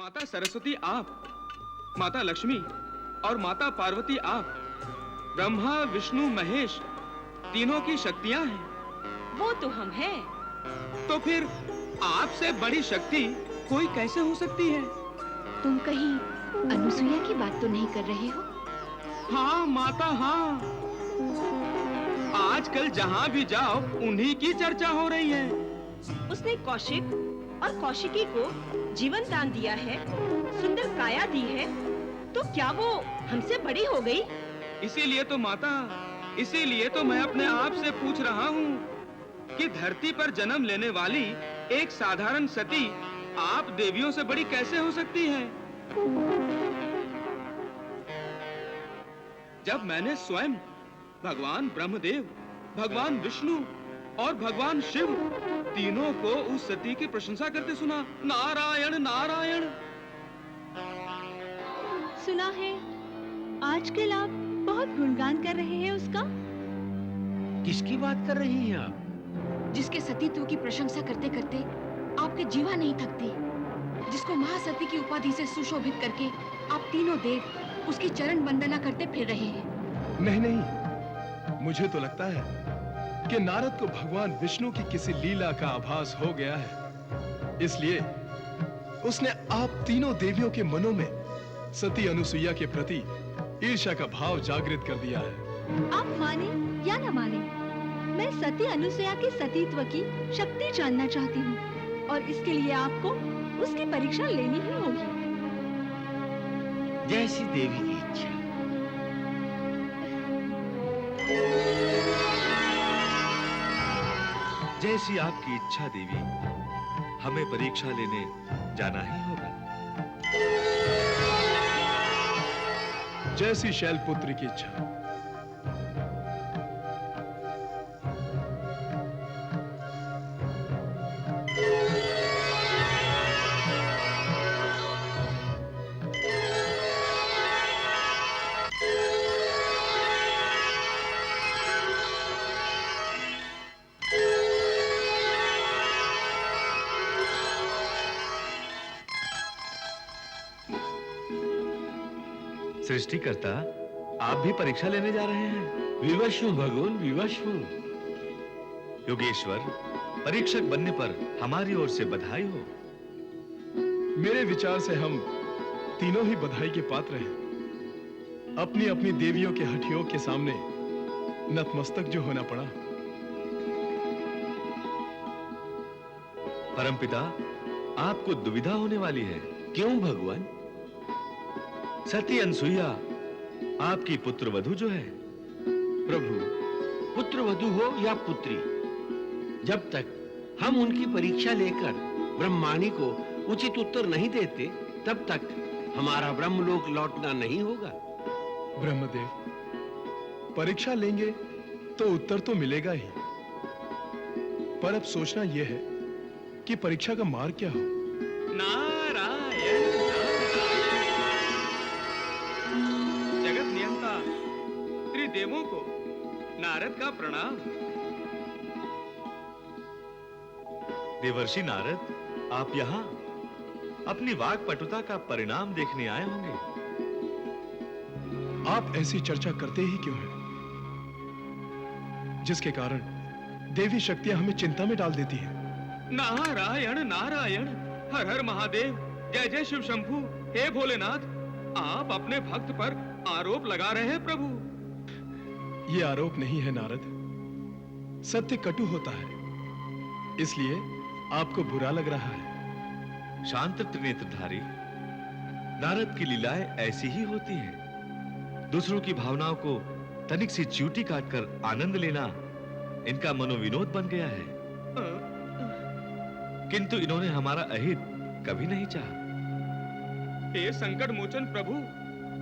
माता सरस्वती आप, माता लक्ष्मी और माता पार्वती आप, ब्रह्मा विष्णु महेश तीनों की शक्तियां हैं। वो तो हम हैं। तो फिर आपसे बड़ी शक्ति कोई कैसे हो सकती है? तुम कहीं अनुसुईया की बात तो नहीं कर रहे हो? हाँ माता हाँ, आजकल जहाँ भी जाओ उन्हीं की चर्चा हो रही है। उसने कौशिक और कौशिकी को जीवन दान दिया है, सुंदर काया दी है, तो क्या वो हमसे बड़ी हो गई? इसीलिए तो माता, इसीलिए तो मैं अपने आप से पूछ रहा हूँ कि धरती पर जन्म लेने वाली एक साधारण सती आप देवियों से बड़ी कैसे हो सकती है? जब मैंने स्वयं भगवान ब्रह्मदेव, भगवान विष्णु और भगवान शिव तीनों को उस सती की प्रशंसा करते सुना, नारायण नारायण। सुना है आजकल आप बहुत गुणगान कर रहे हैं उसका। किसकी बात कर रही हैं आप? जिसके सतीत्व की प्रशंसा करते करते आपके जीवा नहीं थकते, जिसको महासती की उपाधि से सुशोभित करके आप तीनों देव उसकी चरण वंदना करते फिर रहे हैं। नहीं नहीं, मुझे तो लगता है कि नारद को भगवान विष्णु की किसी लीला का आभास हो गया है, इसलिए उसने आप तीनों देवियों के मनों में सती अनुसुईया के प्रति ईर्ष्या का भाव जागृत कर दिया है। आप माने या न माने, मैं सती अनुसुईया के सतीत्व की शक्ति जानना चाहती हूँ और इसके लिए आपको उसकी परीक्षा लेनी ही होगी। जैसी देवी की इच्छा। जैसी आपकी इच्छा देवी, हमें परीक्षा लेने जाना ही होगा। जैसी शैलपुत्री की इच्छा। सृष्टिकर्ता, आप भी परीक्षा लेने जा रहे हैं? विवश हूं भगवान, विवश हूं। योगेश्वर, परीक्षक बनने पर हमारी ओर से बधाई हो। मेरे विचार से हम तीनों ही बधाई के पात्र हैं। अपनी अपनी देवियों के हठियों के सामने नतमस्तक जो होना पड़ा। परमपिता, आपको दुविधा होने वाली है। क्यों भगवान? सती अनुसुईया आपकी पुत्र वधू जो है। प्रभु, पुत्र वधू हो या पुत्री, जब तक हम उनकी परीक्षा लेकर ब्रह्माणी को उचित उत्तर नहीं देते, तब तक हमारा ब्रह्मलोक लौटना नहीं होगा। ब्रह्मदेव, परीक्षा लेंगे तो उत्तर तो मिलेगा ही, पर अब सोचना यह है कि परीक्षा का मार्ग क्या हो। नारायण जगत नियंता त्रिदेवों को नारद का प्रणाम। देवर्षि नारद, आप यहाँ अपनी वाक्पटुता का परिणाम देखने आए होंगे। आप ऐसी चर्चा करते ही क्यों हैं, जिसके कारण देवी शक्तियां हमें चिंता में डाल देती हैं। नारायण नारायण, हर हर महादेव, जय जय शिव शंभू। हे भोलेनाथ, आप अपने भक्त पर आरोप लगा रहे हैं प्रभु। ये आरोप नहीं है नारद, सत्य कटु होता है, इसलिए आपको बुरा लग रहा है। शांत त्रिनेत्रधारी, नारद की लीलाएं ऐसी ही होती हैं। दूसरों की भावनाओं को तनिक सी चींटी काटकर आनंद लेना इनका मनोविनोद बन गया है। किंतु इन्होंने हमारा अहित कभी नहीं चाहा। हे संकट मोचन प्रभु,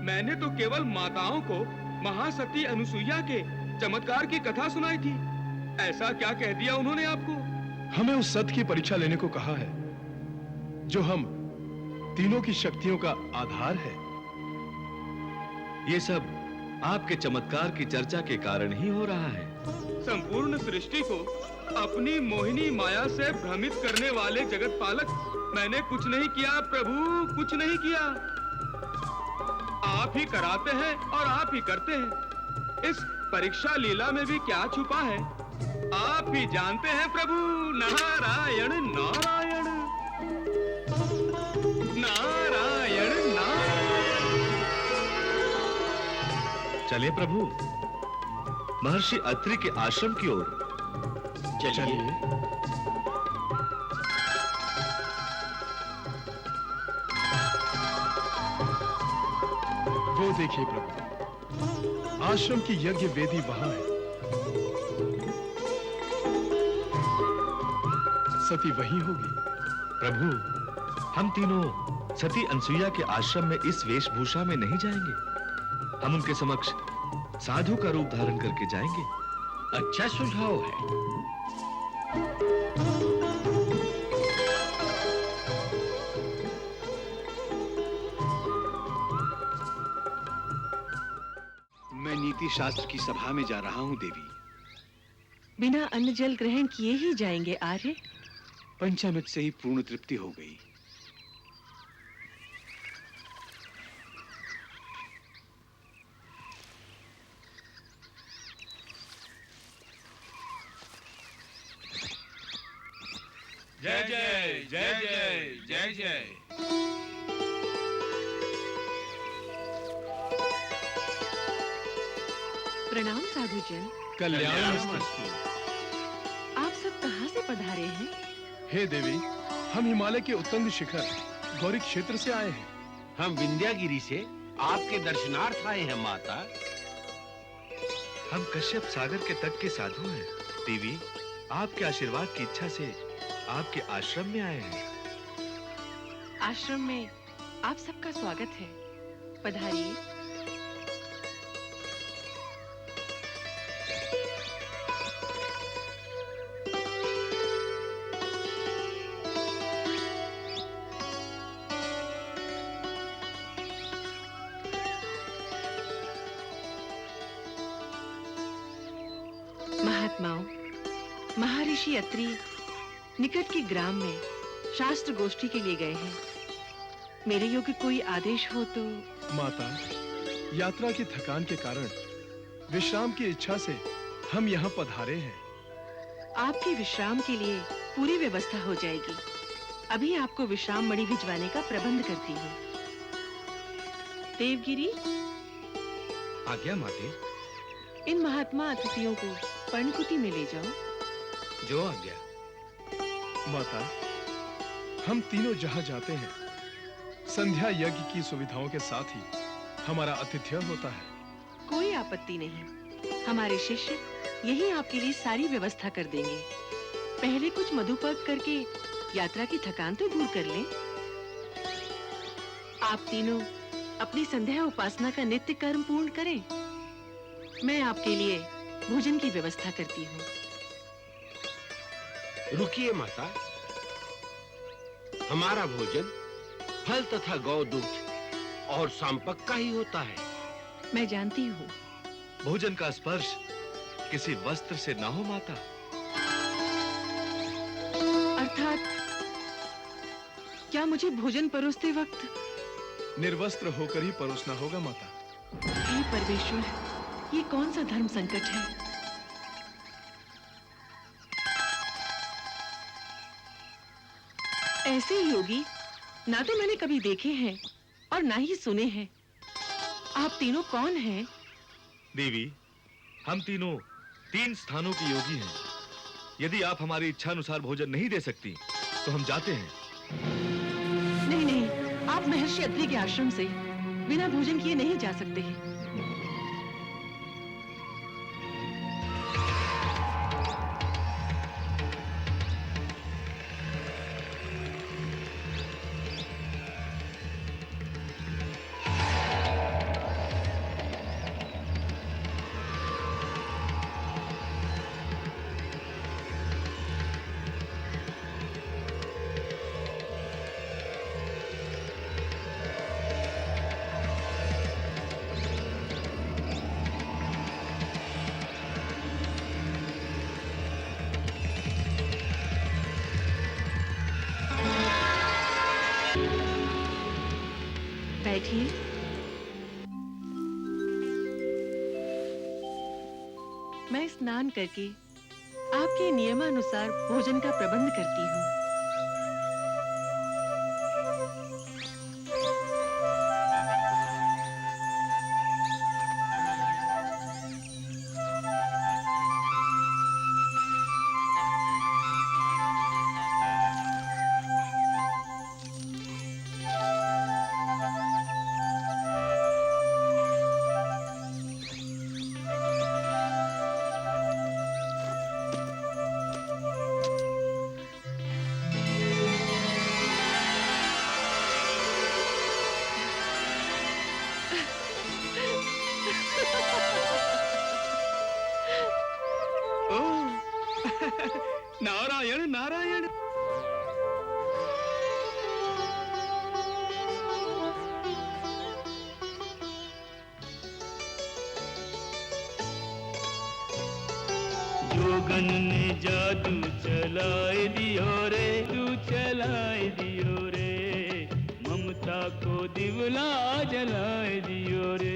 मैंने तो केवल माताओं को महासती अनुसुईया के चमत्कार की कथा सुनाई थी। ऐसा क्या कह दिया उन्होंने आपको? हमें उस सत्य की परीक्षा लेने को कहा है जो हम तीनों की शक्तियों का आधार है। ये सब आपके चमत्कार की चर्चा के कारण ही हो रहा है। संपूर्ण सृष्टि को अपनी मोहिनी माया से भ्रमित करने वाले जगत पालक, मैंने कुछ नहीं किया प्रभु, कुछ नहीं किया। आप ही कराते हैं और आप ही करते हैं। इस परीक्षा लीला में भी क्या छुपा है, आप ही जानते हैं प्रभु। नारायण नारायण नारायण नारायण। चलिए प्रभु, महर्षि अत्रि के आश्रम की ओर चलिए। वो देखिए प्रभु, आश्रम की यज्ञ वेदी वहां है। सती वहीं होगी। प्रभु, हम तीनों सती अनसुईया के आश्रम में इस वेशभूषा में नहीं जाएंगे। हम उनके समक्ष साधु का रूप धारण करके जाएंगे। अच्छा सुझाव है। मैं नीति शास्त्र की सभा में जा रहा हूं देवी। बिना अन्न जल ग्रहण किए ही जाएंगे आर्य? पंचामृत से ही पूर्ण तृप्ति हो गई। जय जय जय जय जय जय। प्रणाम साधुजन। कल्याणमस्तु। आप सब कहाँ से पधारे हैं? हे देवी, हम हिमालय के उत्तुंग शिखर गौरी क्षेत्र से आए हैं। हम विंध्यागिरी से आपके दर्शनार्थ आए हैं माता। हम कश्यप सागर के तट के साधु हैं। देवी, आपके आशीर्वाद की इच्छा से आपके आश्रम में आए हैं। आश्रम में आप सबका स्वागत है। पधारिए। महात्माओं, महर्षि अत्रि निकट के ग्राम में शास्त्र गोष्ठी के लिए गए हैं। मेरे योग्य कोई आदेश हो तो। माता, यात्रा की थकान के कारण विश्राम की इच्छा से हम यहाँ पधारे हैं। आपके विश्राम के लिए पूरी व्यवस्था हो जाएगी। अभी आपको विश्राम मणि भिजवाने का प्रबंध करती हूँ। देवगिरी, आज्ञा माते। इन महात्मा अतिथियों को पर्णकुटी में ले जाओ। जो आज्ञा। माता, हम तीनों जहाँ जाते हैं, संध्या यज्ञ की सुविधाओं के साथ ही हमारा आतिथ्य होता है। कोई आपत्ति नहीं। हमारे शिष्य यही आपके लिए सारी व्यवस्था कर देंगे। पहले कुछ मधुपर्क करके यात्रा की थकान तो दूर कर लें। आप तीनों अपनी संध्या उपासना का नित्य कर्म पूर्ण करें। मैं आपके लिए भोजन की व्यवस्था करती हूँ। रुकिए माता, हमारा भोजन फल तथा गौ दुग्ध और सांपक का ही होता है। मैं जानती हूँ। भोजन का स्पर्श किसी वस्त्र से ना हो माता। अर्थात क्या मुझे भोजन परोसते वक्त निर्वस्त्र होकर ही परोसना होगा माता। हे परमेश्वर, ये कौन सा धर्म संकट है? ऐसे योगी ना तो मैंने कभी देखे हैं और ना ही सुने हैं। आप तीनों कौन हैं? देवी, हम तीनों 3 स्थानों के योगी हैं। यदि आप हमारी इच्छा अनुसार भोजन नहीं दे सकती तो हम जाते हैं। नहीं नहीं, आप महर्षि अत्रि के आश्रम से बिना भोजन किए नहीं जा सकते। बैठिए। मैं स्नान करके आपके नियमानुसार भोजन का प्रबंध करती हूँ। नारायण नारायण। जोगन ने जादू चलाए दियो रे, तू चलाए दियो रे, ममता को दिवला जलाए दियो रे।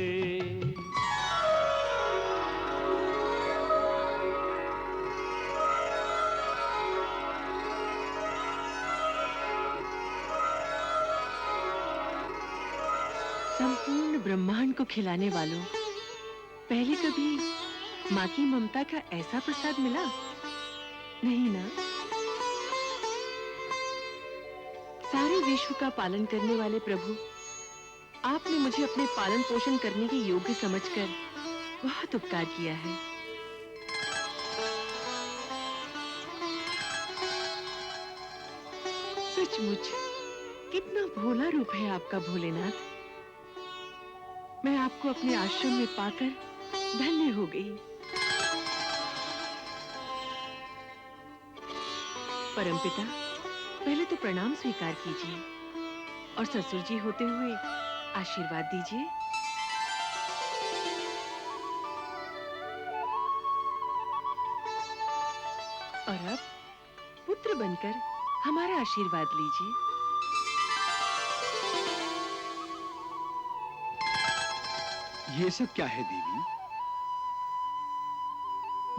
संपूर्ण ब्रह्मांड को खिलाने वालों, पहले कभी माँ की ममता का ऐसा प्रसाद मिला नहीं ना? सारे विश्व का पालन करने वाले प्रभु, आपने मुझे अपने पालन पोषण करने के योग्य समझकर बहुत उपकार किया है। सचमुच कितना भोला रूप है आपका भोलेनाथ। मैं आपको अपने आश्रम में पाकर धन्य हो गई। परमपिता, पहले तो प्रणाम स्वीकार कीजिए और ससुर जी होते हुए आशीर्वाद दीजिए। और अब पुत्र बनकर हमारा आशीर्वाद लीजिए। ये सब क्या है देवी?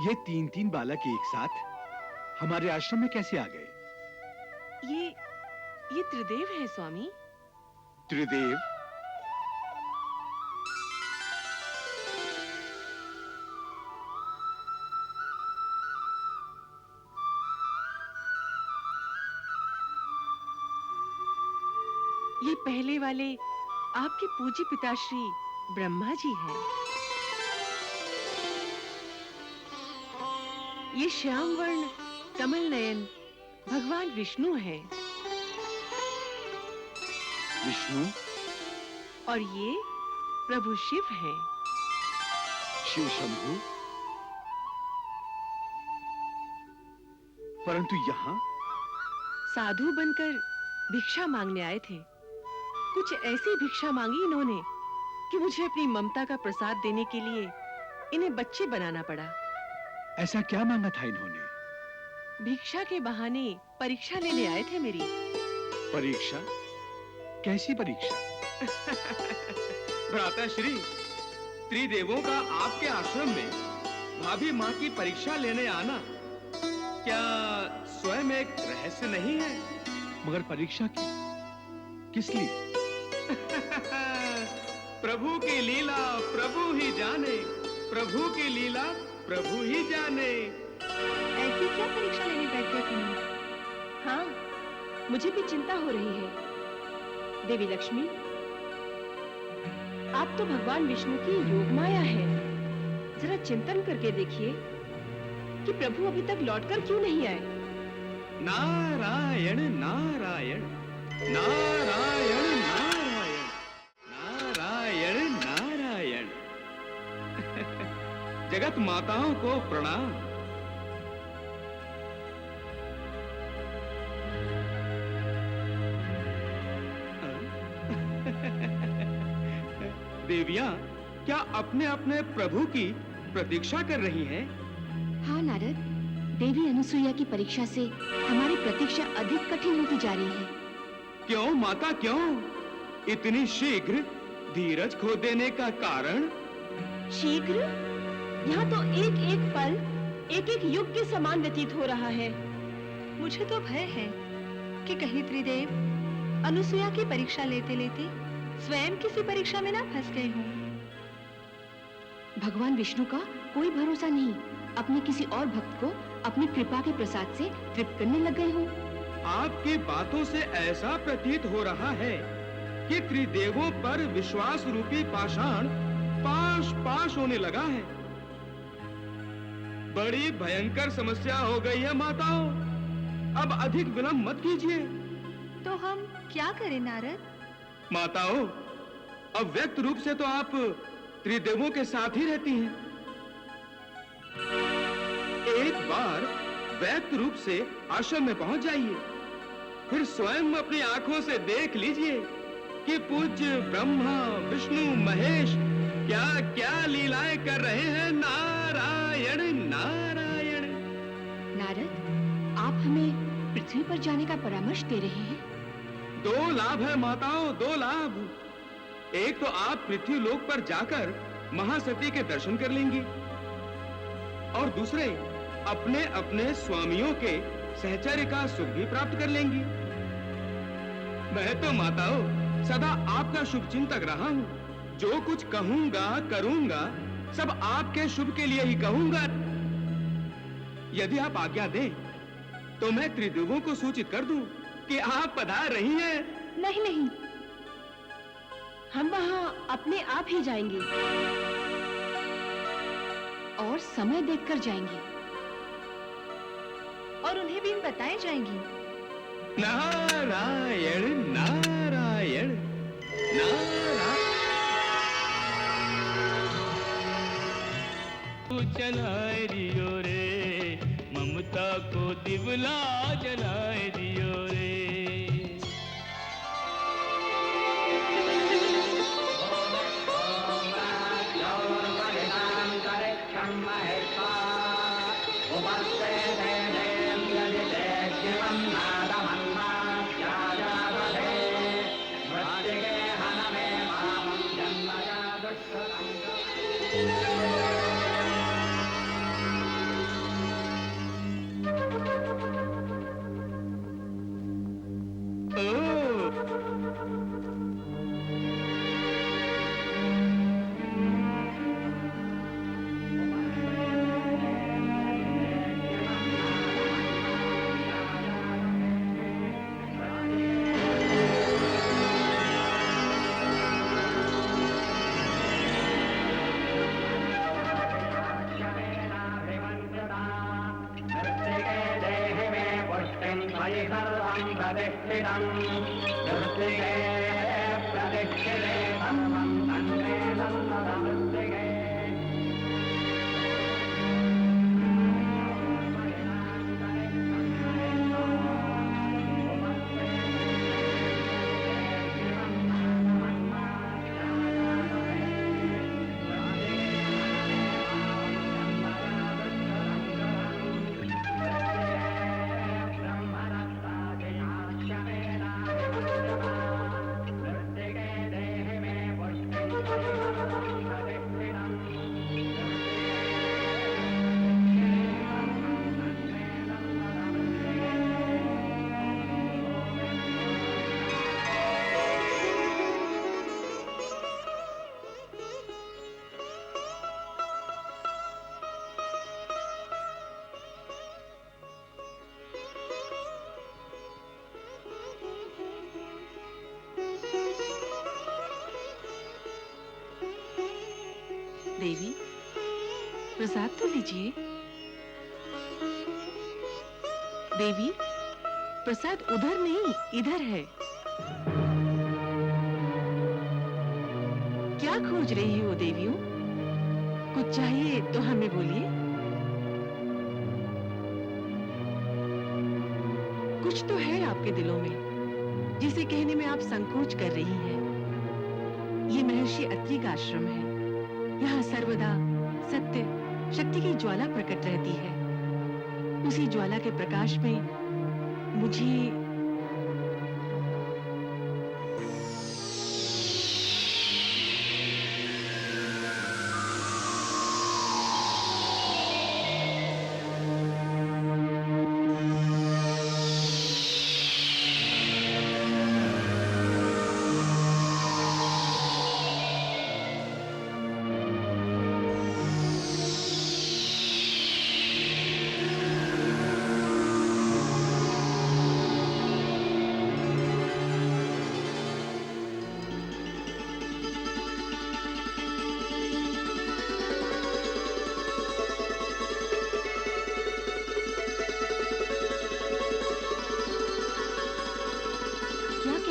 ये तीन तीन बालक एक साथ हमारे आश्रम में कैसे आ गए? ये त्रिदेव है स्वामी। त्रिदेव? ये पहले वाले आपके पूज्य पिताश्री ब्रह्मा जी हैं। ये श्याम वर्ण कमल नयन भगवान विष्णु हैं। विष्णु? और ये प्रभु शिव हैं। शिव शंभु? परंतु यहाँ साधु बनकर भिक्षा मांगने आए थे। कुछ ऐसी भिक्षा मांगी इन्होंने कि मुझे अपनी ममता का प्रसाद देने के लिए इन्हें बच्चे बनाना पड़ा। ऐसा क्या मांगा था इन्होंने? भिक्षा के बहाने परीक्षा लेने आए थे मेरी। परीक्षा? कैसी परीक्षा? भ्राताश्री, त्रिदेवों का आपके आश्रम में भाभी माँ की परीक्षा लेने आना क्या स्वयं एक रहस्य नहीं है? मगर परीक्षा की? किस लिए? प्रभु की लीला प्रभु ही जाने, प्रभु की लीला प्रभु ही जाने। ऐसी क्या परीक्षा लेने बैठ गए तुम? हाँ, मुझे भी चिंता हो रही है। देवी लक्ष्मी, आप तो भगवान विष्णु की योग माया है। जरा चिंतन करके देखिए कि प्रभु अभी तक लौटकर क्यों नहीं आए। नारायण नारायण नारायण नारायण नारायण नारायण। जगत माताओं को प्रणाम। देवियां क्या अपने अपने प्रभु की प्रतीक्षा कर रही हैं? हाँ नारद, देवी अनुसुईया की परीक्षा से हमारी प्रतीक्षा अधिक कठिन होती जा रही है। क्यों माता क्यों? इतनी शीघ्र धीरज खो देने का कारण? शीघ्र? यहाँ तो एक एक पल एक एक युग के समान व्यतीत हो रहा है। मुझे तो भय है कि कहीं त्रिदेव अनुसुईया की परीक्षा लेते लेते स्वयं किसी परीक्षा में ना फंस गए हों। भगवान विष्णु का कोई भरोसा नहीं, अपने किसी और भक्त को अपनी कृपा के प्रसाद से तृप्त करने लग गए हो। आपकी बातों से ऐसा प्रतीत हो रहा है कि त्रिदेवों पर विश्वास रूपी पाषाण पाश पाश होने लगा है। बड़ी भयंकर समस्या हो गई है माताओं। अब अधिक विलंब मत कीजिए। तो हम क्या करें नारद? माताओं, अब व्यक्त रूप से तो आप त्रिदेवों के साथ ही रहती हैं। एक बार व्यक्त रूप से आश्रम में पहुंच जाइए, फिर स्वयं अपनी आंखों से देख लीजिए कि पूज्य ब्रह्मा विष्णु महेश क्या क्या लीलाएं कर रहे हैं। नारायण नारायण। नारद, आप हमें पृथ्वी पर जाने का परामर्श दे रहे हैं? दो लाभ है माताओं, दो लाभ। एक तो आप पृथ्वी लोक पर जाकर महासती के दर्शन कर लेंगी, और दूसरे अपने अपने स्वामियों के सहचर्य का सुख भी प्राप्त कर लेंगी। मैं तो माताओं सदा आपका शुभ चिंतक रहा हूं। जो कुछ कहूंगा करूंगा सब आपके शुभ के लिए ही कहूंगा। यदि आप आज्ञा दें तो मैं त्रिदेवों को सूचित कर दूं कि आप पधार रही हैं। नहीं नहीं, हम वहां अपने आप ही जाएंगे और समय देखकर जाएंगे और उन्हें भी बताए जाएंगी। नारायण नारायण नारायण। तू चलाए दियो रे, ममता को दिवला जलाए दियो रे। देवी, प्रसाद तो लीजिए। देवी, प्रसाद उधर नहीं, इधर है। क्या खोज रही हो देवियों? कुछ चाहिए तो हमें बोलिए। कुछ तो है आपके दिलों में जिसे कहने में आप संकोच कर रही हैं। ये महर्षि अत्रि का आश्रम है। यहाँ सर्वदा सत्य शक्ति की ज्वाला प्रकट रहती है। उसी ज्वाला के प्रकाश में मुझे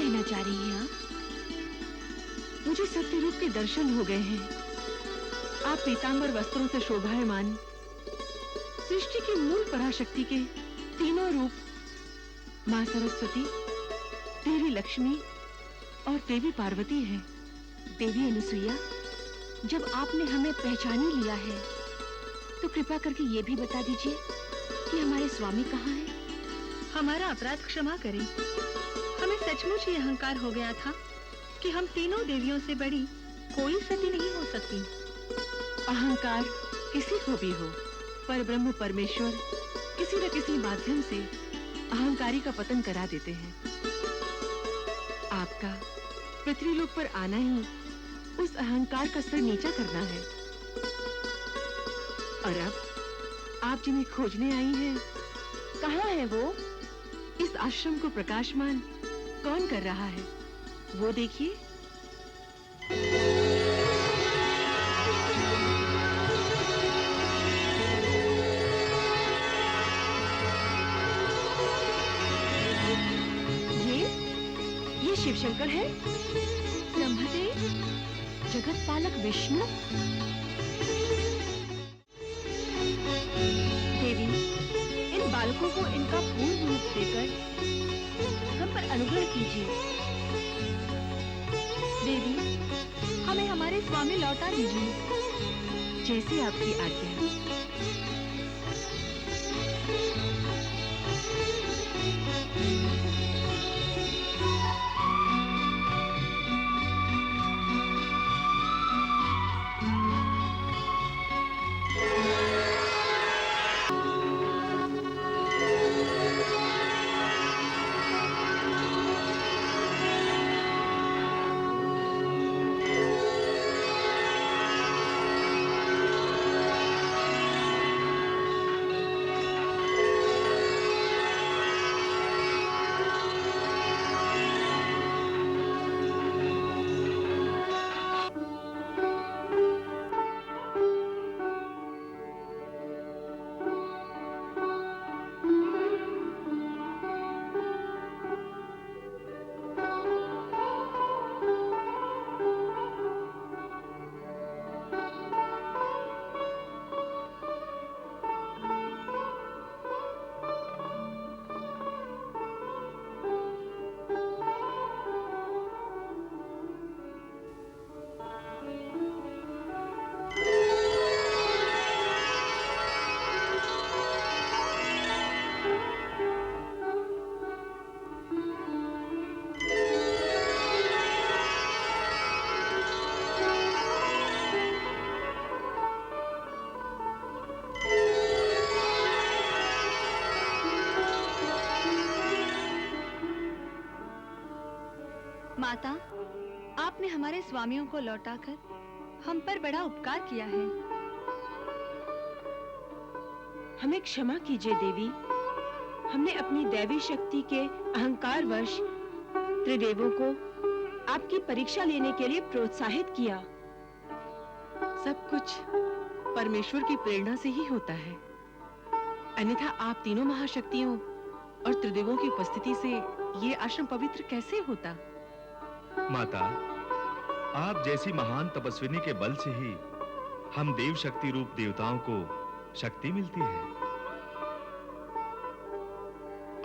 कहना चाह रही हैं आप? मुझे सत्य रूप के दर्शन हो गए हैं। आप पीतांबर वस्त्रों से शोभायमान सृष्टि की मूल पराशक्ति के तीनों रूप, माँ सरस्वती, देवी लक्ष्मी और देवी पार्वती है। देवी अनुसुईया, जब आपने हमें पहचान ही लिया है, तो कृपा करके ये भी बता दीजिए कि हमारे स्वामी कहाँ हैं? हमारा अपराध क्षमा करें। हमें सचमुच ही अहंकार हो गया था कि हम तीनों देवियों से बड़ी कोई सती नहीं हो सकती। अहंकार किसी को भी हो, पर ब्रह्म परमेश्वर किसी न किसी माध्यम से अहंकारी का पतन करा देते हैं। आपका पृथ्वीलोक पर आना ही उस अहंकार का स्तर नीचा करना है। और अब आप जिन्हें खोजने आई हैं, कहाँ है वो? इस आश्रम को प्रकाशमान कौन कर रहा है, वो देखिए। ये शिवशंकर है। ब्रह्मदेव, जगत पालक विष्णु। देवी, इन बालकों को इनका पूर्ण रूप देकर हम पर अनुग्रह कीजिए। देवी, हमें हमारे स्वामी लौटा दीजिए। जैसी आपकी आज्ञा। माता, आपने हमारे स्वामियों को लौटाकर हम पर बड़ा उपकार किया है। हमें क्षमा कीजिए देवी। हमने अपनी दैवी शक्ति के अहंकारवश त्रिदेवों को आपकी परीक्षा लेने के लिए प्रोत्साहित किया। सब कुछ परमेश्वर की प्रेरणा से ही होता है, अन्यथा आप तीनों महाशक्तियों और त्रिदेवों की उपस्थिति से ये आश्रम पवित्र कैसे होता? माता, आप जैसी महान तपस्विनी के बल से ही हम देव शक्ति रूप देवताओं को शक्ति मिलती है।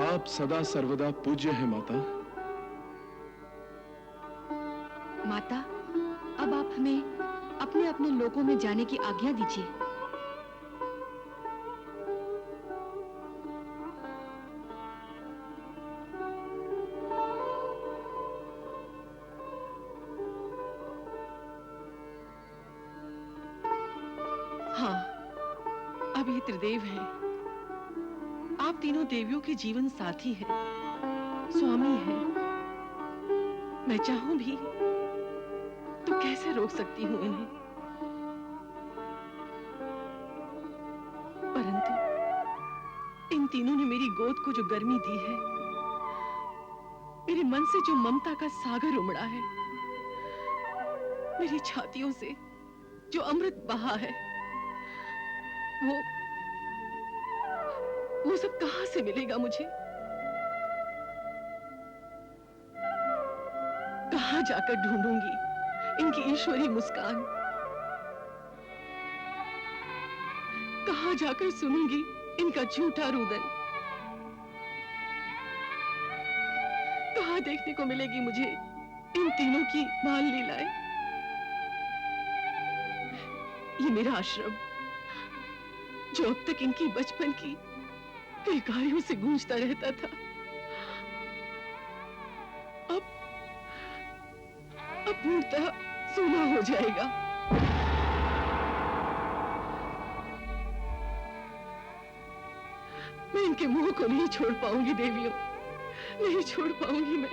आप सदा सर्वदा पूज्य हैं माता। माता, अब आप हमें अपने अपने लोकों में जाने की आज्ञा दीजिए। हाँ, अब ये त्रिदेव हैं। आप तीनों देवियों के जीवन साथी हैं, स्वामी हैं। मैं चाहूं भी तो कैसे रोक सकती हूँ इन्हें? परंतु इन तीनों ने मेरी गोद को जो गर्मी दी है, मेरे मन से जो ममता का सागर उमड़ा है, मेरी छातियों से जो अमृत बहा है, वो सब कहां से मिलेगा मुझे? कहाँ जाकर ढूंढूंगी इनकी ईश्वरी मुस्कान? कहाँ जाकर सुनूंगी इनका झूठा रुदन? कहाँ देखने को मिलेगी मुझे इन तीनों की बाल लीलाएं? ये मेरा आश्रम, जो अब तक इनकी बचपन की किलकारियों से गूंजता रहता था, अब पूर्णतः सूना हो जाएगा। मैं इनके मुंह को नहीं छोड़ पाऊंगी देवियों, नहीं छोड़ पाऊंगी मैं।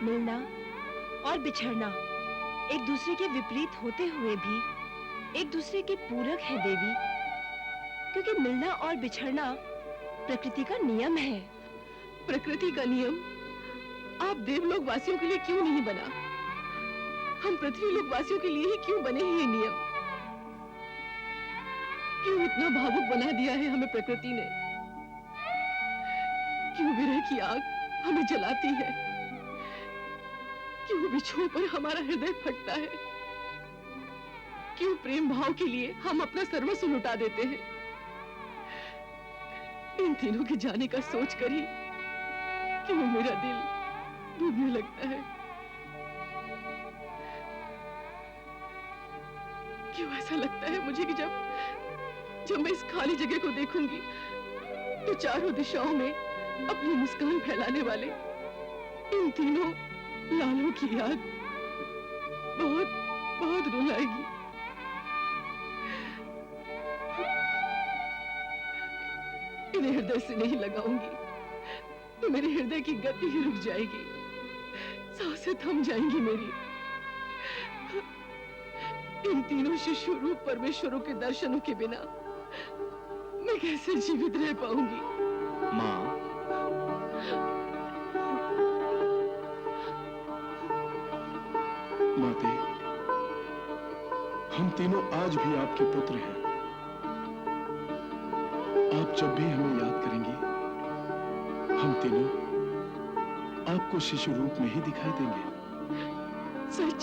मिलना और बिछड़ना एक दूसरे के विपरीत होते हुए भी एक दूसरे के पूरक है देवी, क्योंकि मिलना और बिछड़ना प्रकृति का नियम है। प्रकृति का नियम आप देवलोक वासियों के लिए क्यों नहीं बना? हम पृथ्वी लोक वासियों के लिए ही क्यों बने हैं ये नियम? क्यों इतना भावुक बना दिया है हमें प्रकृति ने? क्यों विरह की आग हमें जलाती है? क्यों बिछोह पर हमारा हृदय फटता है? क्यों प्रेम भाव के लिए हम अपना सर्वस्व लुटा देते हैं? इन तीनों के जाने का सोच कर ही क्यों मेरा दिल डूबने लगता है? क्यों ऐसा लगता है मुझे कि जब मैं इस खाली जगह को देखूंगी तो चारों दिशाओं में अपनी मुस्कान फैलाने वाले इन तीनों लालों की याद बहुत बहुत रुलाएगी। इन्हें हृदय से नहीं लगाऊंगी तो मेरे हृदय की गति ही रुक जाएगी, सांसें थम जाएंगी मेरी। इन तीनों शिशु रूप परमेश्वरों के दर्शनों के बिना मैं कैसे जीवित रह पाऊंगी? माँ, माते, हम तीनों आज भी आपके पुत्र हैं। आप जब भी हमें याद करेंगी, हम तीनों आपको शिशु रूप में ही दिखाई देंगे। सच?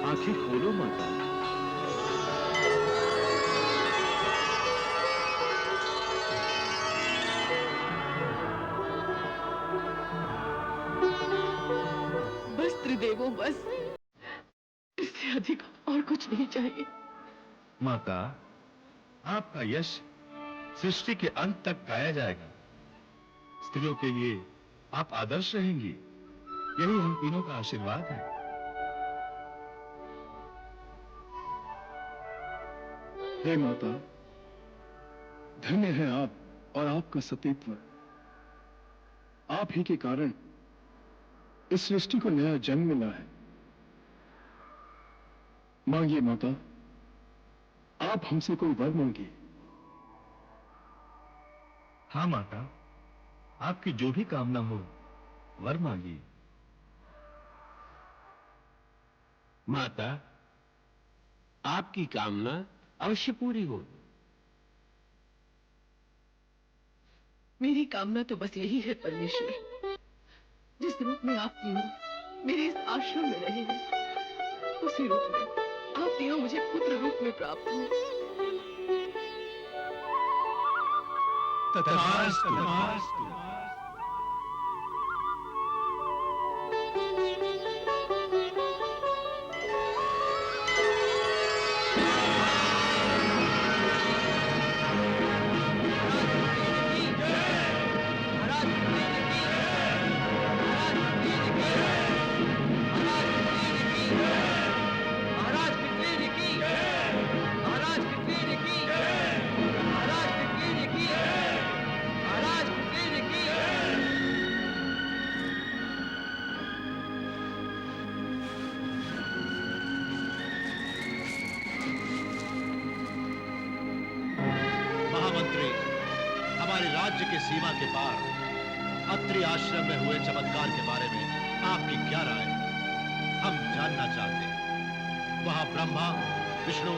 आंखें खोलो माता। बस त्रिदेवों, बस, इससे अधिक और कुछ नहीं चाहिए। माता, आपका यश सृष्टि के अंत तक गाया जाएगा। स्त्रियों के लिए आप आदर्श रहेंगी, यही हम तीनों का आशीर्वाद है। हे माता, धन्य है आप और आपका सतीत्व। आप ही के कारण इस सृष्टि को नया जन्म मिला है। मांगिए माता, आप हमसे कोई वर मांगिए। हाँ माता, आपकी जो भी कामना हो वर मांगिए। माता, आपकी कामना अवश्य पूरी हो। मेरी कामना तो बस यही है परमेश्वर, जिस रूप में आप तीनों मेरे इस आश्रम में रहे हैं, उसी रूप में आप तीनों मुझे पुत्र रूप में प्राप्त हो। तथास्तु, तथास्तु। हमारे राज्य के सीमा के पार अत्रि आश्रम में हुए चमत्कार के बारे में आपकी क्या राय है? हम जानना चाहते हैं। वहां ब्रह्मा, विष्णु,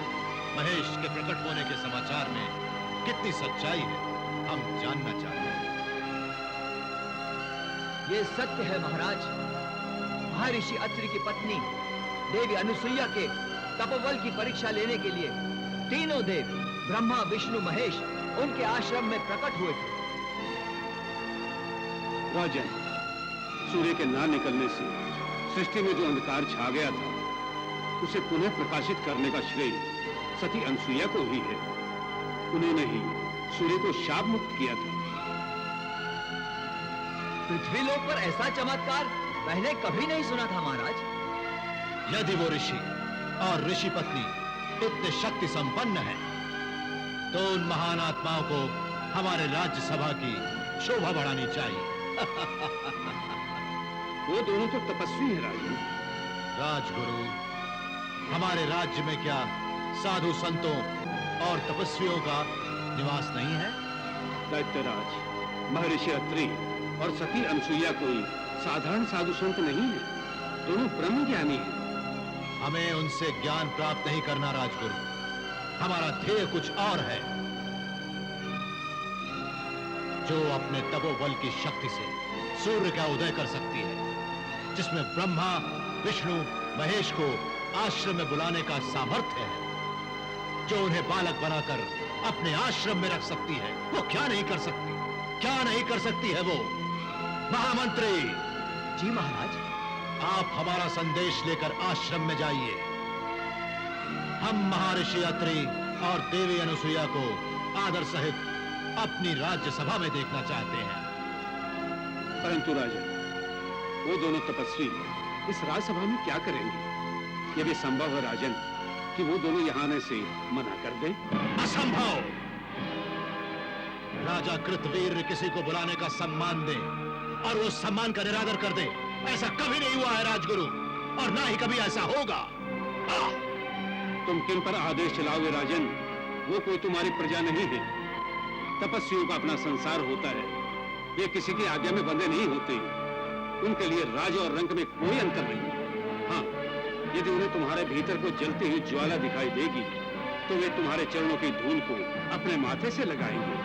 महेश के प्रकट होने के समाचार में कितनी सच्चाई है, हम जानना चाहते हैं। ये सत्य है महाराज। महर्षि अत्रि की पत्नी देवी अनुसुईया के तपोबल की परीक्षा लेने के लिए तीनों देव ब्रह्मा, विष्णु, महेश उनके आश्रम में प्रकट हुए थे। राजन, सूर्य के ना निकलने से सृष्टि में जो अंधकार छा गया था, उसे पुनः प्रकाशित करने का श्रेय सती अनुसुईया को ही है। उन्होंने ही सूर्य को शाप मुक्त किया था। पृथ्वीलोक पर ऐसा चमत्कार पहले कभी नहीं सुना था महाराज। यदि वो ऋषि और ऋषि पत्नी इतने शक्ति संपन्न है, तो उन महान आत्माओं को हमारे राज्यसभा की शोभा बढ़ानी चाहिए। वो दोनों तो तपस्वी हैं राजन। राजगुरु, हमारे राज्य में क्या साधु संतों और तपस्वियों का निवास नहीं है? दैत्यराज, महर्षि अत्रि और सती अनुसुईया कोई साधारण साधु संत नहीं है, दोनों ब्रह्म ज्ञानी हैं। हमें उनसे ज्ञान प्राप्त नहीं करना राजगुरु, हमारा ध्येय कुछ और है। जो अपने तपोबल की शक्ति से सूर्य का उदय कर सकती है, जिसमें ब्रह्मा, विष्णु, महेश को आश्रम में बुलाने का सामर्थ्य है, जो उन्हें बालक बनाकर अपने आश्रम में रख सकती है, वो क्या नहीं कर सकती? क्या नहीं कर सकती है वो? महामंत्री जी महाराज। आप हमारा संदेश लेकर आश्रम में जाइए। हम महर्षि अत्रि और देवी अनुसुईया को आदर सहित अपनी राज्यसभा में देखना चाहते हैं। परंतु राजा, वो दोनों तपस्वी इस राज्यसभा में क्या करेंगे? यदि संभव है राजन कि वो दोनों यहाँ आने से मना कर दें। असंभव। राजा कृतवीर किसी को बुलाने का सम्मान दे और वो सम्मान का निरादर कर दे, ऐसा कभी नहीं हुआ है राजगुरु, और ना ही कभी ऐसा होगा। तुम किन पर आदेश चलाओगे राजन? वो कोई तुम्हारी प्रजा नहीं है। तपस्वियों का अपना संसार होता है, ये किसी की आज्ञा में बंधे नहीं होते। उनके लिए राज और रंग में कोई अंतर नहीं। हाँ, यदि उन्हें तुम्हारे भीतर को जलती हुई ज्वाला दिखाई देगी, तो वे तुम्हारे चरणों की धूल को अपने माथे से लगाएंगे,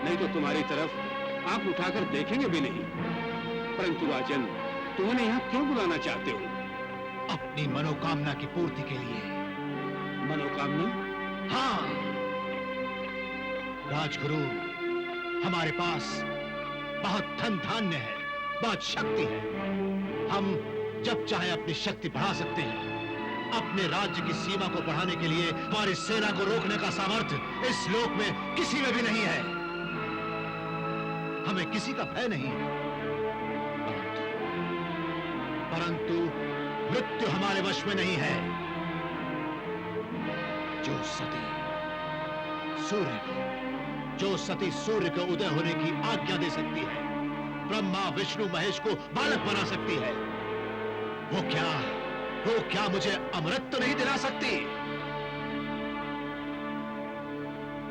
नहीं तो तुम्हारी तरफ आंख उठाकर देखेंगे भी नहीं। परंतु राजन, तुम उन्हें यहाँ क्यों बुलाना चाहते हो? अपनी मनोकामना की पूर्ति के लिए। मनोकामना? हाँ राजगुरु, हमारे पास बहुत धन धान्य है, बहुत शक्ति है। हम जब चाहे अपनी शक्ति बढ़ा सकते हैं। अपने राज्य की सीमा को बढ़ाने के लिए हमारी सेना को रोकने का सामर्थ्य इस लोक में किसी में भी नहीं है। हमें किसी का भय नहीं है। परंतु मृत्यु हमारे वश में नहीं है। जो सती सूर्य के उदय होने की आज्ञा दे सकती है, ब्रह्मा, विष्णु, महेश को बालक बना सकती है, वो क्या मुझे अमृत तो नहीं दिला सकती?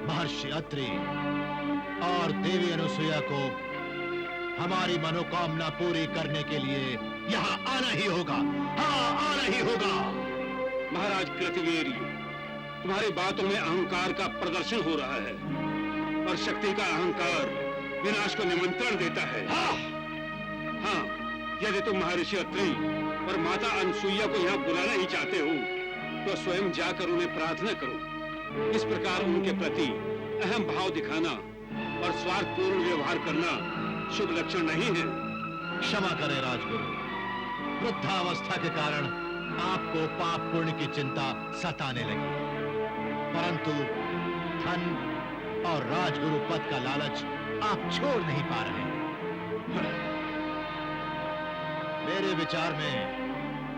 महर्षि अत्रि और देवी अनुसुईया को हमारी मनोकामना पूरी करने के लिए यहाँ आना ही होगा। हाँ, आना ही होगा। महाराज कृतवीर, तुम्हारी बातों में अहंकार का प्रदर्शन हो रहा है, और शक्ति का अहंकार विनाश को निमंत्रण देता है। हाँ, यदि तुम महर्षि अत्रि और माता अनुसुईया को यहाँ बुलाना ही चाहते हो, तो स्वयं जाकर उन्हें प्रार्थना करो। इस प्रकार उनके प्रति अहम भाव दिखाना और स्वार्थपूर्ण व्यवहार करना शुभ लक्षण नहीं है। क्षमा करें राजगुरु, वृद्धावस्था के कारण आपको पाप पुण्य की चिंता सताने लगी, परंतु धन और राजगुरु पद का लालच आप छोड़ नहीं पा रहे। मेरे विचार में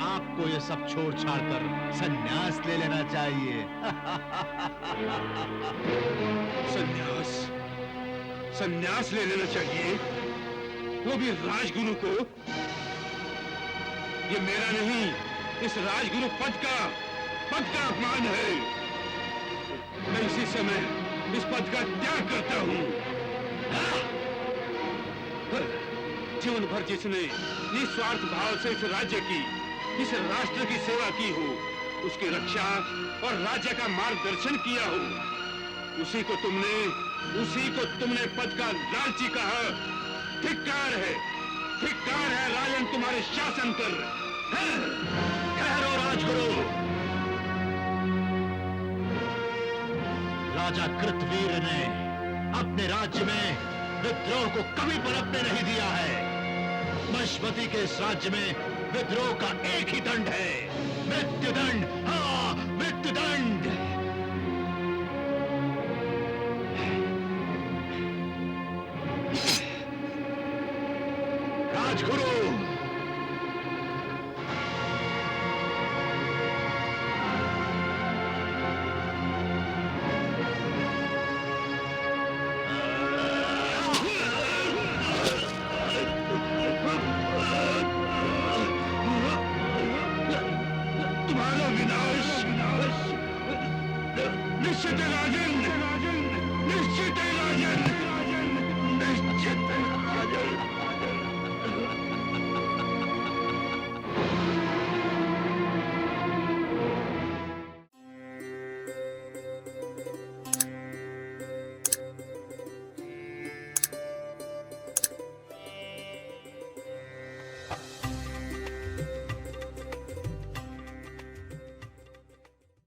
आपको ये सब छोड़ छाड़ कर संन्यास ले लेना चाहिए। संन्यास ले लेना चाहिए, वो भी राजगुरु को? ये मेरा नहीं, इस राजगुरु पद का अपमान है। मैं इसी समय इस पद का त्याग करता हूँ। जीवन भर जिसने निस्वार्थ भाव से इस राज्य की, इस राष्ट्र की सेवा की हो, उसकी रक्षा और राज्य का मार्गदर्शन किया हो, उसी को तुमने पद का लालची कहा। धिक्कार है राजन तुम्हारे शासन पर। ठहरो राजगुरु। राजा कृतवीर ने अपने राज्य में विद्रोह को कभी पनपने नहीं दिया है। मशमती के इस राज्य में विद्रोह का एक ही दंड है, मृत्युदंड। हाँ, मृत्युदंड। राजगुरु, तुम्हारा विनाश निश्चित है राजन, निश्चित है राजन।